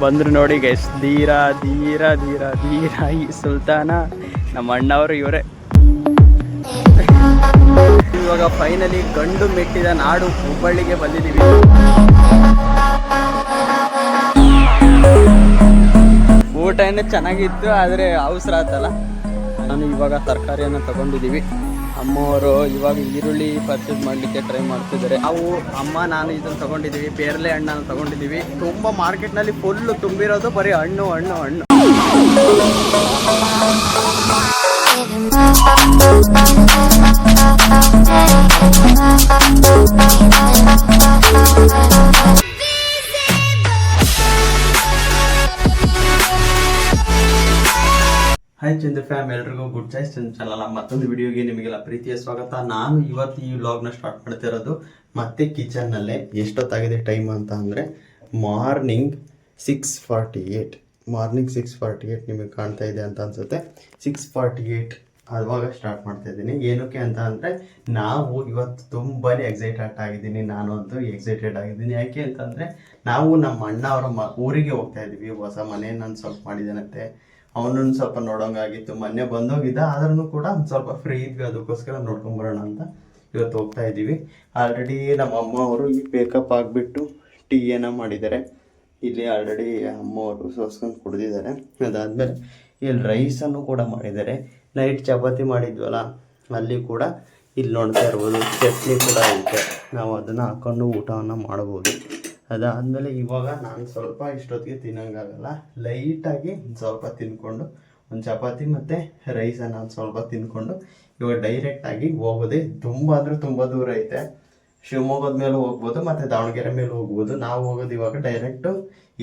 ಬಂದರು ನೋಡಿ ಗೈಸ್, ಧೀರ ಧೀರ ಧೀರ ಧೀರ ಈ ಸುಲ್ತಾನ ನಮ್ಮ ಅಣ್ಣವರು ಇವರೇ. ಇವಾಗ ಫೈನಲಿ ಗಂಡು ಮೆಟ್ಟಿದ ನಾಡು ಹುಬ್ಬಳ್ಳಿಗೆ ಬಂದಿದ್ದೀವಿ. ಊಟ ಏನೋ ಚೆನ್ನಾಗಿತ್ತು, ಆದರೆ ಅವಸರ ಆತಲ್ಲ. ನಾನು ಇವಾಗ ತರಕಾರಿಯನ್ನು ತಗೊಂಡಿದ್ದೀವಿ. ಅಮ್ಮವರು ಇವಾಗ ಈರುಳ್ಳಿ ಪರ್ಚೇಸ್ ಮಾಡಲಿಕ್ಕೆ ಟ್ರೈ ಮಾಡ್ತಿದ್ದಾರೆ. ನಾವು ನಾನು ಇದನ್ನು ತಗೊಂಡಿದ್ದೀವಿ, ಪೇರಲೆ ಹಣ್ಣನ್ನು ತಗೊಂಡಿದ್ದೀವಿ. ತುಂಬ ಮಾರ್ಕೆಟ್ನಲ್ಲಿ ಫುಲ್ಲು ತುಂಬಿರೋದು ಬರೀ ಹಣ್ಣು ಹಣ್ಣು ಹಣ್ಣು. ಹಾಯ್ ಚಂದ್ರ ಫ್ಯಾಮ್, ಎಲ್ರಿಗೂ ಗುಡ್ ಚಾಯ್ಸ್ ಚಂದ್ರ ಚಾನಲ್ ಮತ್ತೊಂದು ವಿಡಿಯೋಗೆ ನಿಮಗೆಲ್ಲ ಪ್ರೀತಿಯ ಸ್ವಾಗತ. ನಾನು ಇವತ್ತು ಈ ವ್ಲಾಗ್ನ ಸ್ಟಾರ್ಟ್ ಮಾಡ್ತಿರೋದು ಮತ್ತೆ ಕಿಚನ್ನಲ್ಲೇ. ಎಷ್ಟೊತ್ತಾಗಿದೆ ಟೈಮ್ ಅಂತ ಅಂದರೆ ಮಾರ್ನಿಂಗ್ 6:48 ನಿಮಗೆ ಕಾಣ್ತಾ ಇದೆ ಅಂತ ಅನ್ಸುತ್ತೆ. 6:48 ಅವಾಗ ಸ್ಟಾರ್ಟ್ ಮಾಡ್ತಾ ಇದ್ದೀನಿ. ಏನಕ್ಕೆ ಅಂತ ಅಂದರೆ ನಾವು ಇವತ್ತು ತುಂಬಾ ಎಕ್ಸೈಟೆಡ್ ಆಗಿದ್ದೀನಿ. ನಾನು ಅಂತೂ ಎಕ್ಸೈಟೆಡ್ ಆಗಿದ್ದೀನಿ. ಯಾಕೆ ಅಂತಂದರೆ ನಾವು ನಮ್ಮ ಅಣ್ಣ ಅವರ ಊರಿಗೆ ಹೋಗ್ತಾ ಇದ್ದೀವಿ. ಹೊಸ ಮನೆ ನಾನು ಸ್ವಲ್ಪ ಮಾಡಿದ್ದಾನಂತೆ, ಅವನನ್ನು ಸ್ವಲ್ಪ ನೋಡೋಂಗಾಗಿತ್ತು. ಮೊನ್ನೆ ಬಂದೋಗಿದ್ದ, ಆದ್ರೂ ಕೂಡ ಒಂದು ಸ್ವಲ್ಪ ಫ್ರೀ ಇದ್ವಿ, ಅದಕ್ಕೋಸ್ಕರ ನೋಡ್ಕೊಂಬರೋಣ ಅಂತ ಇವತ್ತು ಹೋಗ್ತಾ ಇದ್ದೀವಿ. ಆಲ್ರೆಡಿ ನಮ್ಮ ಅಮ್ಮ ಅವರು ಈ ಬೇಕಪ್ ಆಗಿಬಿಟ್ಟು ಟೀ ಏನೋ ಮಾಡಿದ್ದಾರೆ. ಇಲ್ಲಿ ಆಲ್ರೆಡಿ ಅಮ್ಮವರು ಸೋಸ್ಕೊಂಡು ಕುಡಿದಿದ್ದಾರೆ. ಅದಾದಮೇಲೆ ಇಲ್ಲಿ ರೈಸನ್ನು ಕೂಡ ಮಾಡಿದ್ದಾರೆ. ನೈಟ್ ಚಪಾತಿ ಮಾಡಿದ್ವಲ್ಲ, ಅಲ್ಲಿ ಕೂಡ ಇಲ್ಲಿ ನೋಡ್ತಾ ಇರ್ಬೋದು ಚಟ್ನಿ ಕೂಡ ಐತೆ. ನಾವು ಅದನ್ನು ಹಾಕ್ಕೊಂಡು ಊಟವನ್ನು ಮಾಡ್ಬೋದು. ಅದಾದಮೇಲೆ ಇವಾಗ ನಾನು ಸ್ವಲ್ಪ ಇಷ್ಟೊತ್ತಿಗೆ ತಿನ್ನೋಂಗಾಗಲ್ಲ, ಲೈಟಾಗಿ ಸ್ವಲ್ಪ ತಿನ್ಕೊಂಡು ಒಂದು ಚಪಾತಿ ಮತ್ತು ರೈಸನ್ನು ಒಂದು ಸ್ವಲ್ಪ ತಿನ್ಕೊಂಡು ಇವಾಗ ಡೈರೆಕ್ಟಾಗಿ ಹೋಗೋದೇ. ತುಂಬ ಅಂದರೆ ತುಂಬ ದೂರ ಐತೆ. ಶಿವಮೊಗ್ಗದ ಮೇಲೆ ಹೋಗ್ಬೋದು ಮತ್ತು ದಾವಣಗೆರೆ ಮೇಲೆ ಹೋಗ್ಬೋದು. ನಾವು ಹೋಗೋದು ಇವಾಗ ಡೈರೆಕ್ಟು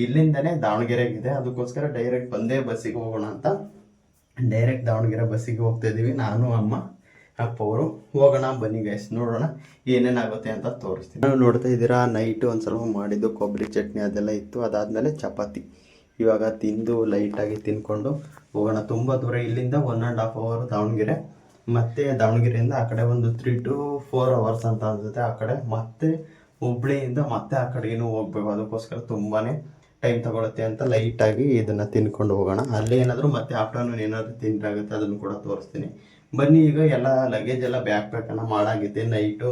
ಇಲ್ಲಿಂದನೇ ದಾವಣಗೆರೆಗಿದೆ. ಅದಕ್ಕೋಸ್ಕರ ಡೈರೆಕ್ಟ್ ಬಂದೇ ಬಸ್ಸಿಗೆ ಹೋಗೋಣ ಅಂತ ಡೈರೆಕ್ಟ್ ದಾವಣಗೆರೆ ಬಸ್ಸಿಗೆ ಹೋಗ್ತಾ ಇದ್ದೀವಿ. ನಾನು ಅಮ್ಮ ಅಪ್ಪ ಅವರು ಹೋಗೋಣ ಬನ್ನಿ ಗೈಸ್, ನೋಡೋಣ ಏನೇನಾಗುತ್ತೆ ಅಂತ ತೋರಿಸ್ತೀನಿ. ನಾವು ನೋಡ್ತಾ ಇದ್ದೀರಾ, ನೈಟು ಒಂದು ಸ್ವಲ್ಪ ಮಾಡಿದ್ದು ಕೊಬ್ಬರಿ ಚಟ್ನಿ ಅದೆಲ್ಲ ಇತ್ತು. ಅದಾದಮೇಲೆ ಚಪಾತಿ ಇವಾಗ ತಿಂದು ಲೈಟಾಗಿ ತಿನ್ಕೊಂಡು ಹೋಗೋಣ. ತುಂಬ ದೂರ ಇಲ್ಲಿಂದ 1.5 hour ದಾವಣಗೆರೆ, ಮತ್ತು ದಾವಣಗೆರೆಯಿಂದ ಆ ಕಡೆ ಒಂದು 3 to 4 hours ಅಂತ ಅನ್ಸುತ್ತೆ. ಆ ಕಡೆ ಮತ್ತೆ ಹುಬ್ಳಿಯಿಂದ ಮತ್ತೆ ಆ ಕಡೆಗೇನು ಹೋಗ್ಬೇಕು. ಅದಕ್ಕೋಸ್ಕರ ತುಂಬಾ ಟೈಮ್ ತಗೊಳುತ್ತೆ ಅಂತ ಲೈಟಾಗಿ ಇದನ್ನು ತಿನ್ಕೊಂಡು ಹೋಗೋಣ. ಅಲ್ಲೇ ಏನಾದರೂ ಮತ್ತೆ ಆಫ್ಟರ್ನೂನ್ ಏನಾದರೂ ತಿಂದಾಗುತ್ತೆ, ಅದನ್ನು ಕೂಡ ತೋರಿಸ್ತೀನಿ ಬನ್ನಿ. ಈಗ ಎಲ್ಲ ಲಗೇಜ್ ಎಲ್ಲ ಬ್ಯಾಕ್ ಪ್ಯಾಕನ್ನು ಮಾಡಾಗಿದೆ. ನೈಟು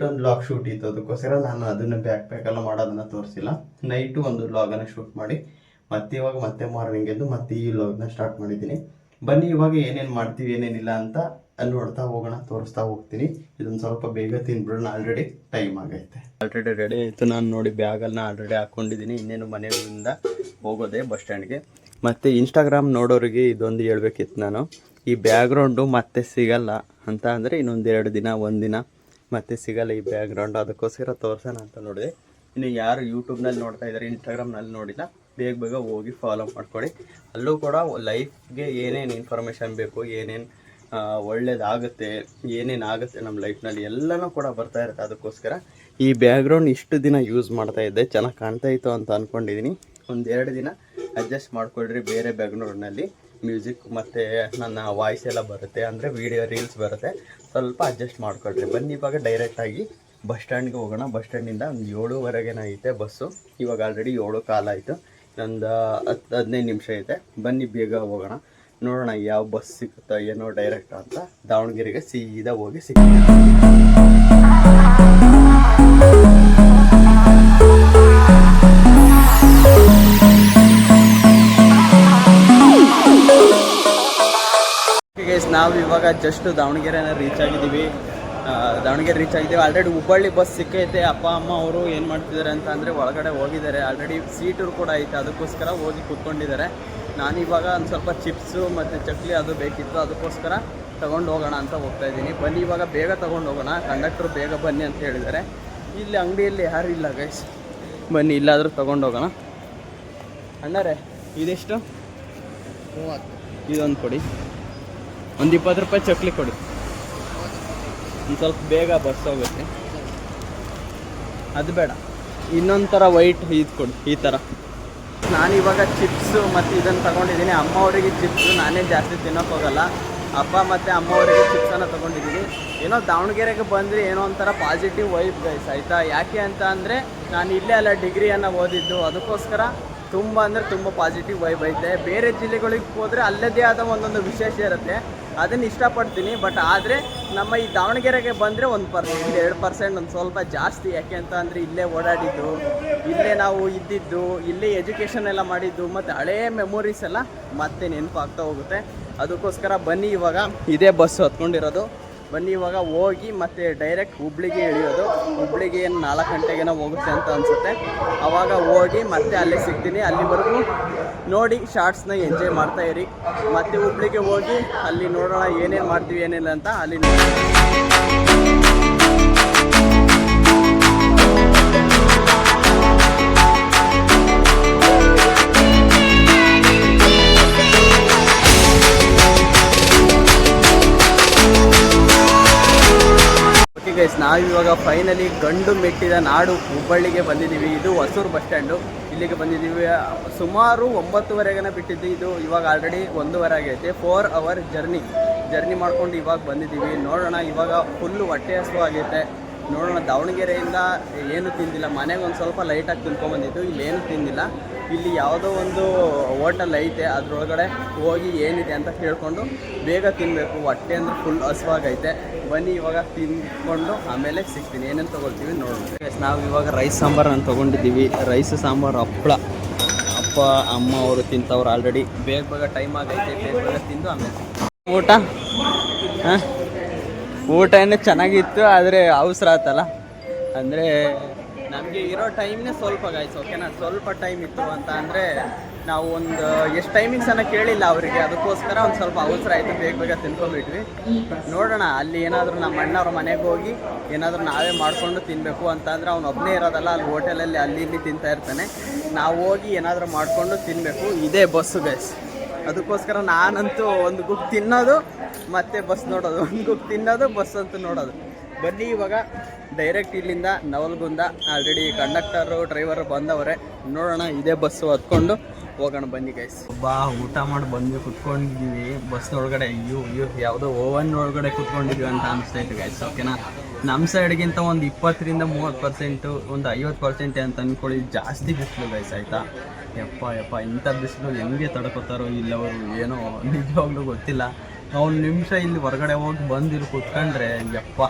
ಒಂದು ಲಾಗ್ ಶೂಟ್ ಇತ್ತು, ಅದಕ್ಕೋಸ್ಕರ ನಾನು ಅದನ್ನು ಬ್ಯಾಕ್ ಪ್ಯಾಕೆಲ್ಲ ಮಾಡೋದನ್ನು ತೋರಿಸಿಲ್ಲ. ನೈಟು ಒಂದು ಲಾಗನ್ನು ಶೂಟ್ ಮಾಡಿ ಮತ್ತೆ ಇವಾಗ ಮತ್ತೆ ಮಾರ್ನಿಂಗ್ ಎದ್ದು ಮತ್ತೆ ಈ ಲಾಗ್ನ ಸ್ಟಾರ್ಟ್ ಮಾಡಿದ್ದೀನಿ. ಬನ್ನಿ ಇವಾಗ ಏನೇನು ಮಾಡ್ತೀವಿ ಏನೇನಿಲ್ಲ ಅಂತ ನೋಡ್ತಾ ಹೋಗೋಣ, ತೋರಿಸ್ತಾ ಹೋಗ್ತೀನಿ. ಇದೊಂದು ಸ್ವಲ್ಪ ಬೇಗ ತಿನ್ಬಿಡೋಣ, ಆಲ್ರೆಡಿ ಟೈಮ್ ಆಗೈತೆ. ಆಲ್ರೆಡಿ ರೆಡಿ ಆಯಿತು. ನಾನು ನೋಡಿ ಬ್ಯಾಗನ್ನು ಆಲ್ರೆಡಿ ಹಾಕ್ಕೊಂಡಿದ್ದೀನಿ. ಇನ್ನೇನು ಮನೆಯಿಂದ ಹೋಗೋದೆ ಬಸ್ ಸ್ಟ್ಯಾಂಡ್ಗೆ. ಮತ್ತು ಇನ್ಸ್ಟಾಗ್ರಾಮ್ ನೋಡೋರಿಗೆ ಇದೊಂದು ಹೇಳ್ಬೇಕಿತ್ತು ನಾನು, ಈ ಬ್ಯಾಕ್ಗ್ರೌಂಡು ಮತ್ತೆ ಸಿಗಲ್ಲ ಅಂತ ಅಂದರೆ ಇನ್ನೊಂದು 2 ದಿನ 1 ದಿನ ಮತ್ತೆ ಸಿಗಲ್ಲ ಈ ಬ್ಯಾಕ್ಗ್ರೌಂಡು. ಅದಕ್ಕೋಸ್ಕರ ತೋರಿಸೋಣ ಅಂತ ನೋಡಿದೆ. ಇನ್ನು ಯಾರು ಯೂಟ್ಯೂಬ್ನಲ್ಲಿ ನೋಡ್ತಾ ಇದ್ದಾರೆ, ಇನ್ಸ್ಟಾಗ್ರಾಮ್ನಲ್ಲಿ ನೋಡಿಲ್ಲ, ಬೇಗ ಹೋಗಿ ಫಾಲೋ ಮಾಡ್ಕೊಳ್ಳಿ. ಅಲ್ಲೂ ಕೂಡ ಲೈಫ್ಗೆ ಏನೇನು ಇನ್ಫಾರ್ಮೇಷನ್ ಬೇಕು, ಏನೇನು ಒಳ್ಳೇದಾಗುತ್ತೆ, ಏನೇನಾಗುತ್ತೆ ನಮ್ಮ ಲೈಫ್ನಲ್ಲಿ ಎಲ್ಲನೂ ಕೂಡ ಬರ್ತಾ ಇರುತ್ತೆ. ಅದಕ್ಕೋಸ್ಕರ ಈ ಬ್ಯಾಕ್ಗ್ರೌಂಡ್ ಇಷ್ಟು ದಿನ ಯೂಸ್ ಮಾಡ್ತಾ ಇದ್ದೆ, ಚೆನ್ನಾಗಿ ಕಾಣ್ತಾ ಇತ್ತು ಅಂತ ಅಂದ್ಕೊಂಡಿದ್ದೀನಿ. 1-2 ದಿನ ಅಡ್ಜಸ್ಟ್ ಮಾಡ್ಕೊಳ್ರಿ. ಬೇರೆ ಬ್ಯಾಕ್ಗ್ರೌಂಡ್ನಲ್ಲಿ ಮ್ಯೂಸಿಕ್ ಮತ್ತು ನನ್ನ ವಾಯ್ಸ್ ಎಲ್ಲ ಬರುತ್ತೆ, ಅಂದರೆ ವಿಡಿಯೋ ರೀಲ್ಸ್ ಬರುತ್ತೆ, ಸ್ವಲ್ಪ ಅಡ್ಜಸ್ಟ್ ಮಾಡ್ಕೊಳ್ರಿ. ಬನ್ನಿ ಇವಾಗ ಡೈರೆಕ್ಟಾಗಿ ಬಸ್ ಸ್ಟ್ಯಾಂಡ್ಗೆ ಹೋಗೋಣ. ಬಸ್ ಸ್ಟ್ಯಾಂಡಿಂದ ಒಂದು 7:15 ಐತೆ ಬಸ್ಸು. ಇವಾಗ ಆಲ್ರೆಡಿ 7 ಆಯಿತು, ಒಂದು 10-15 ನಿಮಿಷ ಐತೆ. ಬನ್ನಿ ಬೇಗ ಹೋಗೋಣ, ನೋಡೋಣ ಯಾವ ಬಸ್ ಸಿಗುತ್ತಾ ಏನೋ ಡೈರೆಕ್ಟ್ ಅಂತ. ದಾವಣಗೆರೆಗೆ ಸೀದಾ ಹೋಗಿ ಸಿಗ್ತೀವಿ. ನಾವು ಇವಾಗ ಜಸ್ಟ್ ದಾವಣಗೆರೆನ ರೀಚ್ ಆಗಿದ್ದೀವಿ. ಆಲ್ರೆಡಿ ಹುಬ್ಬಳ್ಳಿ ಬಸ್ ಸಿಕ್ಕೈತೆ. ಅಪ್ಪ ಅಮ್ಮ ಅವರು ಏನು ಮಾಡ್ತಿದ್ದಾರೆ ಅಂತ ಅಂದರೆ ಒಳಗಡೆ ಹೋಗಿದ್ದಾರೆ. ಆಲ್ರೆಡಿ ಸೀಟು ಕೂಡ ಐತೆ, ಅದಕ್ಕೋಸ್ಕರ ಹೋಗಿ ಕೂತ್ಕೊಂಡಿದ್ದಾರೆ. ನಾನಿವಾಗ ಒಂದು ಸ್ವಲ್ಪ ಚಿಪ್ಸು ಮತ್ತು ಚಕ್ಲಿ ಅದು ಬೇಕಿತ್ತು, ಅದಕ್ಕೋಸ್ಕರ ತೊಗೊಂಡು ಹೋಗೋಣ ಅಂತ ಹೋಗ್ತಾ ಇದ್ದೀನಿ. ಬನ್ನಿ ಇವಾಗ ಬೇಗ ತೊಗೊಂಡು ಹೋಗೋಣ. ಕಂಡಕ್ಟ್ರು ಬೇಗ ಬನ್ನಿ ಅಂತ ಹೇಳಿದ್ದಾರೆ. ಇಲ್ಲಿ ಅಂಗಡಿಯಲ್ಲಿ ಯಾರು ಇಲ್ಲ ಗೈಸ್, ಬನ್ನಿ ಇಲ್ಲಾದರೂ ತೊಗೊಂಡು ಹೋಗೋಣ. ಅಣ್ಣರೇ ಇದೆಷ್ಟು? 30. ಇದೊಂದು ಕೊಡಿ, ಒಂದು 20 ರೂಪಾಯಿ ಚಕ್ಲಿ ಕೊಡಿ. ಒಂದು ಸ್ವಲ್ಪ ಬೇಗ ಬಸ್ ಹೋಗುತ್ತೆ. ಅದು ಬೇಡ, ಇನ್ನೊಂದು ಥರ ವೈಟ್ ಇದು ಕೊಡಿ, ಈ ಥರ. ನಾನಿವಾಗ ಚಿಪ್ಸು ಮತ್ತು ಇದನ್ನು ತೊಗೊಂಡಿದ್ದೀನಿ. ಅಮ್ಮ ಅವರಿಗೆ ಚಿಪ್ಸು ನಾನೇ ಜಾಸ್ತಿ ತಿನ್ನೋಕೆ ಹೋಗಲ್ಲ. ಅಪ್ಪ ಮತ್ತು ಅಮ್ಮ ಅವರಿಗೆ ಚಿಪ್ಸನ್ನು ತೊಗೊಂಡಿದ್ದೀನಿ. ಏನೋ ದಾವಣಗೆರೆಗೆ ಬಂದರೆ ಏನೋ ಒಂಥರ ಪಾಸಿಟಿವ್ ವೈಬ್ ಗೈಸ್, ಆಯಿತಾ? ಯಾಕೆ ಅಂತ ಅಂದರೆ ನಾನು ಇಲ್ಲೇ ಅಲ್ಲ ಡಿಗ್ರಿಯನ್ನು ಓದಿದ್ದು, ಅದಕ್ಕೋಸ್ಕರ ತುಂಬ ಅಂದರೆ ತುಂಬ ಪಾಸಿಟಿವ್ ವೈಬ್ ಐತೆ. ಬೇರೆ ಜಿಲ್ಲೆಗಳಿಗೆ ಹೋದರೆ ಅಲ್ಲದೇ ಆದ ಒಂದೊಂದು ವಿಶೇಷ ಇರುತ್ತೆ, ಅದನ್ನು ಇಷ್ಟಪಡ್ತೀನಿ. ಬಟ್ ಆದರೆ ನಮ್ಮ ಈ ದಾವಣಗೆರೆಗೆ ಬಂದರೆ 1% 2% ಒಂದು ಸ್ವಲ್ಪ ಜಾಸ್ತಿ. ಯಾಕೆ ಅಂತ ಅಂದರೆ ಇಲ್ಲೇ ಓಡಾಡಿದ್ದು, ಇಲ್ಲೇ ನಾವು ಇದ್ದಿದ್ದು, ಇಲ್ಲೇ ಎಜುಕೇಷನ್ ಎಲ್ಲ ಮಾಡಿದ್ದು, ಮತ್ತು ಹಳೆಯ ಮೆಮೊರೀಸ್ ಎಲ್ಲ ಮತ್ತೆ ನೆನಪಾಗ್ತಾ ಹೋಗುತ್ತೆ. ಅದಕ್ಕೋಸ್ಕರ ಬನ್ನಿ ಇವಾಗ ಇದೇ ಬಸ್ ಹತ್ಕೊಂಡಿರೋದು. ಬನ್ನಿ ಇವಾಗ ಹೋಗಿ ಮತ್ತೆ ಡೈರೆಕ್ಟ್ ಹುಬ್ಳಿಗೆ ಇಳಿಯೋದು. ಹುಬ್ಳಿಗೆ ಏನು 4 ಗಂಟೆಗೇನೋ ಹೋಗುತ್ತೆ ಅಂತ ಅನಿಸುತ್ತೆ. ಆವಾಗ ಹೋಗಿ ಮತ್ತೆ ಅಲ್ಲೇ ಸಿಗ್ತೀನಿ. ಅಲ್ಲಿವರೆಗೂ ನೋಡಿ ಶಾರ್ಟ್ಸ್ನ ಎಂಜಾಯ್ ಮಾಡ್ತಾ ಇರಿ. ಮತ್ತೆ ಹುಬ್ಳಿಗೆ ಹೋಗಿ ಅಲ್ಲಿ ನೋಡೋಣ ಏನೇನು ಮಾಡ್ತೀವಿ ಏನಿಲ್ಲ ಅಂತ ಅಲ್ಲಿ ಗೈಸ್. ನಾವಿವಾಗ ಫೈನಲಿ ಗಂಡು ಮೆಟ್ಟಿದ ನಾಡು ಹುಬ್ಬಳ್ಳಿಗೆ ಬಂದಿದ್ದೀವಿ. ಇದು ಹೊಸೂರು ಬಸ್ ಸ್ಟ್ಯಾಂಡು, ಇಲ್ಲಿಗೆ ಬಂದಿದ್ದೀವಿ. ಸುಮಾರು 9:30ಗೆ ಬಿಟ್ಟಿದ್ದು, ಇದು ಇವಾಗ ಆಲ್ರೆಡಿ 1:15 ಆಗೈತೆ. 4 ಅವರ್ ಜರ್ನಿ ಮಾಡ್ಕೊಂಡು ಇವಾಗ ಬಂದಿದ್ದೀವಿ. ನೋಡೋಣ, ಇವಾಗ ಫುಲ್ಲು ಹೊಟ್ಟೆ ಹಸಿವು ಆಗೈತೆ. ನೋಡೋಣ, ದಾವಣಗೆರೆಯಿಂದ ಏನು ತಿಂದಿಲ್ಲ, ಮನೆಗೆ ಒಂದು ಸ್ವಲ್ಪ ಲೈಟಾಗಿ ತಿನ್ಕೊಂಬಂದಿದ್ದು, ಇಲ್ಲೇನು ತಿಂದಿಲ್ಲ. ಇಲ್ಲಿ ಯಾವುದೋ ಒಂದು ಹೋಟೆಲ್ ಐತೆ, ಅದರೊಳಗಡೆ ಹೋಗಿ ಏನಿದೆ ಅಂತ ಕೇಳಿಕೊಂಡು ಬೇಗ ತಿನ್ನಬೇಕು. ಹೊಟ್ಟೆ ಅಂದರೆ ಫುಲ್ ಹಸಿವಾಗೈತೆ. ಬನ್ನಿ ಇವಾಗ ತಿನ್ಕೊಂಡು ಆಮೇಲೆ ಸಿಗ್ತೀನಿ. ಏನೇನು ತೊಗೊಳ್ತೀವಿ ನೋಡೋಣ. ನಾವು ಇವಾಗ ರೈಸ್ ಸಾಂಬಾರನ್ನು ತೊಗೊಂಡಿದ್ದೀವಿ. ರೈಸ್ ಸಾಂಬಾರು, ಹಪ್ಪಳ, ಅಪ್ಪ ಅಮ್ಮ ಅವರು ತಿಂತವ್ರು ಆಲ್ರೆಡಿ. ಬೇಗ ಟೈಮ್ ಆಗೈತೆ, ಬೇಗ ತಿಂದು ಆಮೇಲೆ ಊಟ. ಹಾಂ, ಊಟ ಏನೋ ಚೆನ್ನಾಗಿತ್ತು, ಆದರೆ ಅವಸರ ಆತಲ್ಲ. ಅಂದರೆ ನಮಗೆ ಇರೋ ಟೈಮ್ನೇ ಸ್ವಲ್ಪ ಗಾಯ್ಸ್, ಓಕೆನಾ. ಸ್ವಲ್ಪ ಟೈಮ್ ಇತ್ತು ಅಂತ ಅಂದರೆ ನಾವು ಒಂದು ಎಷ್ಟು ಟೈಮಿಂಗ್ಸನ್ನು ಕೇಳಿಲ್ಲ ಅವರಿಗೆ, ಅದಕ್ಕೋಸ್ಕರ ಒಂದು ಸ್ವಲ್ಪ ಅವಸರ ಆಯಿತು, ಬೇಗ ತಿನ್ಕೊಂಡ್ಬಿಟ್ವಿ. ನೋಡೋಣ, ಅಲ್ಲಿ ಏನಾದರೂ ನಮ್ಮ ಅಣ್ಣವ್ರ ಮನೆಗೆ ಹೋಗಿ ಏನಾದರೂ ನಾವೇ ಮಾಡಿಕೊಂಡು ತಿನ್ನಬೇಕು ಅಂತ ಅಂದರೆ ಅವ್ನು ಒಬ್ಬನೇ ಇರೋದಲ್ಲ, ಅಲ್ಲಿ ಹೋಟೆಲಲ್ಲಿ ಅಲ್ಲಿ ಇಲ್ಲಿ ತಿಂತಾ ಇರ್ತಾನೆ. ನಾವು ಹೋಗಿ ಏನಾದರೂ ಮಾಡಿಕೊಂಡು ತಿನ್ನಬೇಕು. ಇದೇ ಬಸ್ಸು ಗೈಸ್. ಅದಕ್ಕೋಸ್ಕರ ನಾನಂತೂ ಒಂದು ಗುಕ್ ತಿನ್ನೋದು ಮತ್ತು ಬಸ್ ನೋಡೋದು, ಒಂದು ಗುಕ್ ತಿನ್ನೋದು, ಬಸ್ ಅಂತೂ ನೋಡೋದು. ಬನ್ನಿ ಇವಾಗ ಡೈರೆಕ್ಟ್ ಇಲ್ಲಿಂದ ನವಲಗುಂದ. ಆಲ್ರೆಡಿ ಕಂಡಕ್ಟರು ಡ್ರೈವರು ಬಂದವರೆ. ನೋಡೋಣ, ಇದೇ ಬಸ್ಸು ಹತ್ಕೊಂಡು ಹೋಗೋಣ. ಬನ್ನಿ ಗೈಸ್. ಊಟ ಮಾಡಿ ಬಂದು ಕುತ್ಕೊಂಡಿದ್ದೀವಿ ಬಸ್ ಒಳಗಡೆ. ಅಯ್ಯೋ ಯಾವುದೋ ಓವನ್ ಒಳಗಡೆ ಕುತ್ಕೊಂಡಿದ್ವಿ ಅಂತ ಅನಿಸ್ತೈತೆ ಗೈಸ್, ಓಕೆನಾ. ನಮ್ಮ ಸೈಡ್ಗಿಂತ ಒಂದು 20-30%, ಒಂದು 50% ಅಂತ ಅಂದ್ಕೊಳ್ಳಿ, ಜಾಸ್ತಿ ಬಿಸಿಲು ಗೈಸ್, ಆಯಿತಾ. ಯಪ್ಪ ಇಂಥ ಬಿಸಿಲು ಹೆಂಗೆ ತಡ್ಕೋತಾರೋ ಇಲ್ಲವರು, ಏನೋ ನಿಜವಾಗ್ಲೂ ಗೊತ್ತಿಲ್ಲ. ಒಂದು ನಿಮಿಷ ಇಲ್ಲಿ ಹೊರಗಡೆ ಹೋಗಿ ಬಂದಿರು ಕೂತ್ಕೊಂಡ್ರೆ ಯಪ್ಪ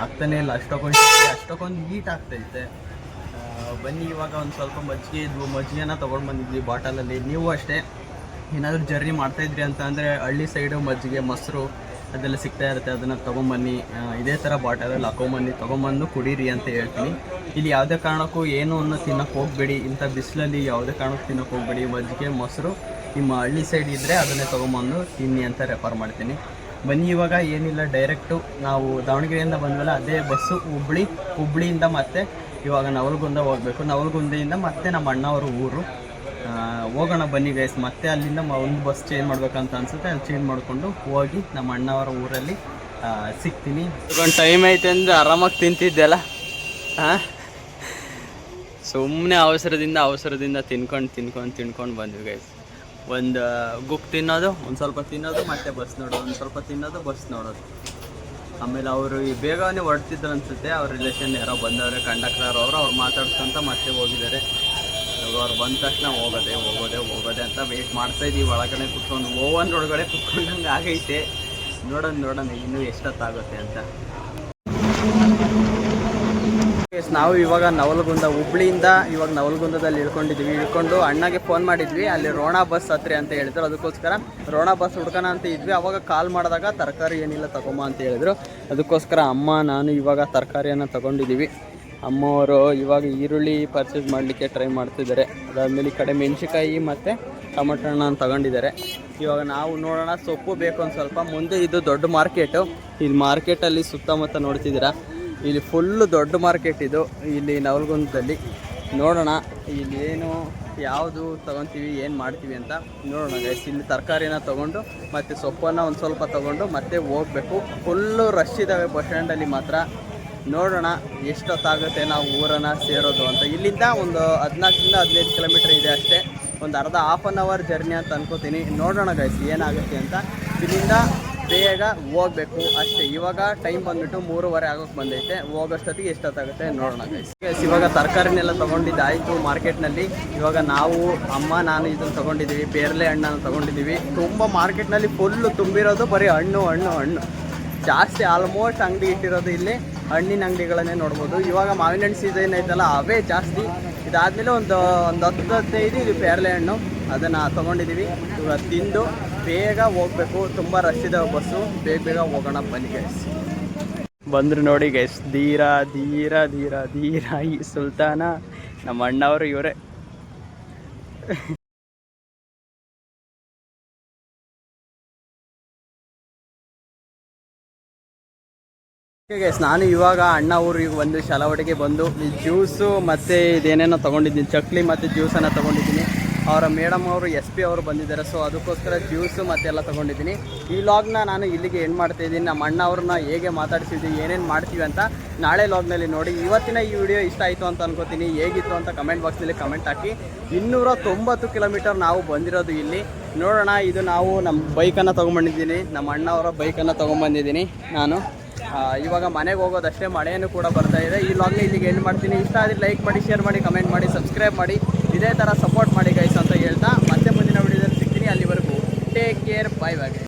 ಆಗ್ತಾನೆ ಇಲ್ಲ, ಅಷ್ಟಕ್ಕೊಂದು ಹೀಟ್ ಆಗ್ತೈತೆ. ಬನ್ನಿ ಇವಾಗ ಒಂದು ಸ್ವಲ್ಪ ಮಜ್ಜಿಗೆನ ತೊಗೊಂಡು ಬಂದಿದ್ವಿ ಬಾಟಲಲ್ಲಿ. ನೀವು ಅಷ್ಟೇ ಏನಾದರೂ ಜರ್ನಿ ಮಾಡ್ತಾಯಿದ್ರಿ ಅಂತ ಅಂದರೆ ಹಳ್ಳಿ ಸೈಡು ಮಜ್ಜಿಗೆ, ಮೊಸರು ಅದೆಲ್ಲ ಸಿಗ್ತಾ ಇರುತ್ತೆ, ಅದನ್ನು ತೊಗೊಂಬನ್ನಿ. ಇದೇ ಥರ ಬಾಟಲಲ್ಲಿ ಹಾಕೊಂಬನ್ನಿ, ತೊಗೊಂಬಂದು ಕುಡೀರಿ ಅಂತ ಹೇಳ್ತೀನಿ. ಇಲ್ಲಿ ಯಾವುದೇ ಕಾರಣಕ್ಕೂ ಏನೂ ತಿನ್ನೋಕ್ಕೆ ಹೋಗಬೇಡಿ. ಇಂಥ ಬಿಸಿಲಲ್ಲಿ ಯಾವುದೇ ಕಾರಣಕ್ಕೂ ತಿನ್ನೋಕ್ಕೆ ಹೋಗಬೇಡಿ. ಮಜ್ಜಿಗೆ, ಮೊಸರು ನಿಮ್ಮ ಹಳ್ಳಿ ಸೈಡ್ ಇದ್ದರೆ ಅದನ್ನೇ ತೊಗೊಂಬಂದು ತಿನ್ನಿ ಅಂತ ರೆಫರ್ ಮಾಡ್ತೀನಿ. ಬನ್ನಿ ಇವಾಗ ಏನಿಲ್ಲ, ಡೈರೆಕ್ಟು ನಾವು ದಾವಣಗೆರೆಯಿಂದ ಬಂದ್ವಲ್ಲ ಅದೇ ಬಸ್ಸು ಹುಬ್ಳಿಯಿಂದ ಮತ್ತೆ ಇವಾಗ ನವಲಗುಂದ ಹೋಗಬೇಕು. ನವಲಗುಂದೆಯಿಂದ ಮತ್ತೆ ನಮ್ಮ ಅಣ್ಣವರು ಊರು ಹೋಗೋಣ. ಬನ್ನಿ ಗೈಸ್. ಮತ್ತೆ ಅಲ್ಲಿಂದ ಒಂದು ಬಸ್ ಚೇಂಜ್ ಮಾಡ್ಬೇಕಂತ ಅನ್ಸುತ್ತೆ, ಅಲ್ಲಿ ಚೇಂಜ್ ಮಾಡಿಕೊಂಡು ಹೋಗಿ ನಮ್ಮ ಅಣ್ಣವರ ಊರಲ್ಲಿ ಸಿಗ್ತೀನಿ. ಒಂದು ಟೈಮ್ ಐತೆ ಅಂದರೆ ಆರಾಮಾಗಿ ತಿಂತಿದ್ದೆಲ್ಲ. ಹಾಂ, ಸುಮ್ಮನೆ ಅವಸರದಿಂದ ತಿನ್ಕೊಂಡು ಬಂದ್ವಿ ಗೈಸ್. ಒಂದು ಗುಕ್ ತಿನ್ನೋದು, ಒಂದು ಸ್ವಲ್ಪ ತಿನ್ನೋದು, ಮತ್ತೆ ಬಸ್ ನೋಡೋದು, ಒಂದು ಸ್ವಲ್ಪ ತಿನ್ನೋದು, ಬಸ್ ನೋಡೋದು. ಆಮೇಲೆ ಅವರು ಬೇಗನೆ ಹೊರಡ್ತಿದ್ರು ಅನಿಸುತ್ತೆ. ಅವ್ರ ರಿಲೇಷನ್ ಯಾರೋ ಬಂದವ್ರೆ, ಕಂಡಕ್ಟರ್ ಅವ್ರು ಮಾತಾಡ್ಸ್ಕೊಂತ ಮತ್ತೆ ಹೋಗಿದ್ದಾರೆ. ಅವ್ರು ಬಂದ ತಕ್ಷಣ ಹೋಗೋದೆ ಅಂತ ವೆಯ್ಟ್ ಮಾಡ್ತಾಯಿದ್ದೀವಿ. ಒಳಗಡೆ ಕುತ್ಕೊಂಡು ಓವನ್ ಒಳಗಡೆ ಕುತ್ಕೊಂಡಂಗೆ ಆಗೈತೆ. ನೋಡೋಣ ಇನ್ನೂ ಎಷ್ಟೊತ್ತಾಗುತ್ತೆ ಅಂತ. ನಾವು ಇವಾಗ ಹುಬ್ಳಿಯಿಂದ ಇವಾಗ ನವಲಗುಂದದಲ್ಲಿ ಇಳ್ಕೊಂಡು ಅಣ್ಣಗೆ ಫೋನ್ ಮಾಡಿದ್ವಿ. ಅಲ್ಲಿ ರೋಣ ಬಸ್ ಹತ್ರಿ ಅಂತ ಹೇಳಿದ್ರು, ಅದಕ್ಕೋಸ್ಕರ ರೋಣ ಬಸ್ ಹುಡ್ಕೋಣ ಅಂತ ಇದ್ವಿ. ಅವಾಗ ಕಾಲ್ ಮಾಡಿದಾಗ ತರಕಾರಿ ಏನಿಲ್ಲ ತಗೊಂಬ ಅಂತ ಹೇಳಿದ್ರು. ಅದಕ್ಕೋಸ್ಕರ ಅಮ್ಮ ನಾನು ಇವಾಗ ತರಕಾರಿಯನ್ನು ತಗೊಂಡಿದ್ದೀವಿ. ಅಮ್ಮವರು ಇವಾಗ ಈರುಳ್ಳಿ ಪರ್ಚೇಸ್ ಮಾಡಲಿಕ್ಕೆ ಟ್ರೈ ಮಾಡ್ತಿದ್ದಾರೆ. ಅದಾದಮೇಲೆ ಈ ಕಡೆ ಮೆಣಸಿಕಾಯಿ ಮತ್ತು ಟೊಮಟೊ ಹಣ್ಣನ್ನು ತಗೊಂಡಿದ್ದಾರೆ. ಇವಾಗ ನಾವು ನೋಡೋಣ, ಸೊಪ್ಪು ಬೇಕು ಒಂದು ಸ್ವಲ್ಪ. ಮುಂದೆ ಇದು ದೊಡ್ಡ ಮಾರ್ಕೆಟು. ಇಲ್ಲಿ ಮಾರ್ಕೆಟಲ್ಲಿ ಸುತ್ತಮುತ್ತ ನೋಡ್ತಿದ್ದೀರಾ, ಇಲ್ಲಿ ಫುಲ್ಲು ದೊಡ್ಡ ಮಾರ್ಕೆಟ್ ಇದು, ಇಲ್ಲಿ ನವಲಗುಂದದಲ್ಲಿ. ನೋಡೋಣ ಇಲ್ಲಿ ಯಾವುದು ತೊಗೊತೀವಿ, ಏನು ಮಾಡ್ತೀವಿ ಅಂತ ನೋಡೋಣ ಗೈಸ್. ಇಲ್ಲಿ ತರಕಾರಿನ ತೊಗೊಂಡು ಮತ್ತು ಸೊಪ್ಪನ್ನು ಒಂದು ಸ್ವಲ್ಪ ತೊಗೊಂಡು ಮತ್ತೆ ಹೋಗಬೇಕು. ಫುಲ್ಲು ರಶ್ ಇದ್ದಾವೆ ಬಸ್ ಸ್ಟ್ಯಾಂಡಲ್ಲಿ ಮಾತ್ರ. ನೋಡೋಣ ಎಷ್ಟೊತ್ತಾಗುತ್ತೆ ನಾವು ಊರನ್ನು ಸೇರೋದು ಅಂತ. ಇಲ್ಲಿಂದ ಒಂದು 14-15 ಕಿಲೋಮೀಟ್ರ್ ಇದೆ ಅಷ್ಟೇ. ಒಂದು ಹಾಫ್ ಆನ್ ಅವರ್ ಜರ್ನಿ ಅಂತ ಅನ್ಕೋತೀನಿ. ನೋಡೋಣ ಗೈಸ್ ಏನಾಗುತ್ತೆ ಅಂತ. ಇಲ್ಲಿಂದ ಬೇಗ ಹೋಗ್ಬೇಕು ಅಷ್ಟೇ. ಇವಾಗ ಟೈಮ್ ಬಂದ್ಬಿಟ್ಟು 3:30 ಆಗೋಕ್ಕೆ ಬಂದೈತೆ. ಹೋಗೋಷ್ಟೊತ್ತಿಗೆ ಎಷ್ಟೊತ್ತಾಗುತ್ತೆ ನೋಡೋಣ ಗೈಸ್. ಇವಾಗ ತರಕಾರಿನೆಲ್ಲ ತೊಗೊಂಡಿದ್ದಾಯಿತು ಮಾರ್ಕೆಟ್ನಲ್ಲಿ. ಇವಾಗ ನಾವು ಅಮ್ಮ ನಾನು ಇದನ್ನು ತೊಗೊಂಡಿದ್ದೀವಿ, ಪೇರಲೆ ಹಣ್ಣನ್ನು ತೊಗೊಂಡಿದ್ದೀವಿ. ತುಂಬ ಮಾರ್ಕೆಟ್ನಲ್ಲಿ ಫುಲ್ಲು ತುಂಬಿರೋದು ಬರೀ ಹಣ್ಣು ಹಣ್ಣು ಹಣ್ಣು ಜಾಸ್ತಿ. ಆಲ್ಮೋಸ್ಟ್ ಅಂಗಡಿ ಇಟ್ಟಿರೋದು ಇಲ್ಲಿ ಹಣ್ಣಿನ ಅಂಗಡಿಗಳನ್ನೇ ನೋಡ್ಬೋದು. ಇವಾಗ ಮಾವಿನ ಹಣ್ಣು ಸೀಸನ್ ಐತಲ್ಲ ಅವೇ ಜಾಸ್ತಿ. ಇದಾದಮೇಲೆ ಒಂದು 10-15 ಇದು ಪೇರಲೆ ಹಣ್ಣು ಅದನ್ನು ತೊಗೊಂಡಿದ್ದೀವಿ. ಇವಾಗ ತಿಂದು ಬೇಗ ಹೋಗ್ಬೇಕು, ತುಂಬ ರಶ್ ಇದೆ ಬಸ್ಸು. ಬೇಗ ಹೋಗೋಣ ಬನ್ನಿ ಗೈಸ್. ಬಂದರು ನೋಡಿ ಗೈಸ್, ಧೀರ ಧೀರ ಧೀರ ಧೀರ ಈ ಸುಲ್ತಾನ ನಮ್ಮ ಅಣ್ಣವರು ಇವರೇ. ಗೈಸ್ ನಾನು ಇವಾಗ ಅಣ್ಣ ಊರಿಗೆ ಬಂದು ಶಾಲಾವಟಿಗೆ ಬಂದು ಈ ಜ್ಯೂಸು ಮತ್ತು ಇದೇನೇನೋ ತೊಗೊಂಡಿದ್ದೀನಿ, ಚಕ್ಲಿ ಮತ್ತು ಜ್ಯೂಸನ್ನು ತೊಗೊಂಡಿದ್ದೀನಿ. ಅವರ ಮೇಡಮ್ ಅವರು SP ಅವರು ಬಂದಿದ್ದಾರೆ, ಸೊ ಅದಕ್ಕೋಸ್ಕರ ಜ್ಯೂಸು ಮತ್ತೆಲ್ಲ ತೊಗೊಂಡಿದ್ದೀನಿ. ಈ ಲಾಗ್ನ ನಾನು ಇಲ್ಲಿಗೆ ಎಂಡ್ ಮಾಡ್ತಾಯಿದ್ದೀನಿ. ನಮ್ಮ ಅಣ್ಣ ಅವ್ರನ್ನ ಹೇಗೆ ಮಾತಾಡ್ಸಿದ್ವಿ, ಏನೇನು ಮಾಡ್ತೀವಿ ಅಂತ ನಾಳೆ ಲಾಗ್ನಲ್ಲಿ ನೋಡಿ. ಇವತ್ತಿನ ಈ ವಿಡಿಯೋ ಇಷ್ಟ ಆಯಿತು ಅಂತ ಅನ್ಕೋತೀನಿ. ಹೇಗಿತ್ತು ಅಂತ ಕಮೆಂಟ್ ಬಾಕ್ಸ್ನಲ್ಲಿ ಕಮೆಂಟ್ ಹಾಕಿ. 290 ಕಿಲೋಮೀಟರ್ ನಾವು ಬಂದಿರೋದು ಇಲ್ಲಿ ನೋಡೋಣ. ಇದು ನಾವು ನಮ್ಮ ಬೈಕನ್ನು ತೊಗೊಂಬಂದಿದ್ದೀನಿ, ನಮ್ಮ ಅಣ್ಣ ಅವರ ಬೈಕನ್ನು ತೊಗೊಂಬಂದಿದ್ದೀನಿ ನಾನು. ಇವಾಗ ಮನೆಗೆ ಹೋಗೋದಷ್ಟೇ, ಮಳೆಯನ್ನು ಕೂಡ ಬರ್ತಾ ಇದೆ. ಈ ಲಾಗ್ನ ಇಲ್ಲಿಗೆ ಎಂಡ್ ಮಾಡ್ತೀನಿ. ಇಷ್ಟ ಆದರೆ ಲೈಕ್ ಮಾಡಿ, ಶೇರ್ ಮಾಡಿ, ಕಮೆಂಟ್ ಮಾಡಿ, ಸಬ್ಸ್ಕ್ರೈಬ್ ಮಾಡಿ, ಇದೇ ಥರ ಸಪೋರ್ಟ್ ಮಾಡಿ ಗೈಸ್ ಅಂತ ಹೇಳ್ತಾ ಮತ್ತೆ ಮುಂದಿನ ವಿಡಿಯೋದಲ್ಲಿ ಸಿಗ್ತೀನಿ. ಅಲ್ಲಿವರೆಗೂ ಟೇಕ್ ಕೇರ್, ಬೈ ಬೈ.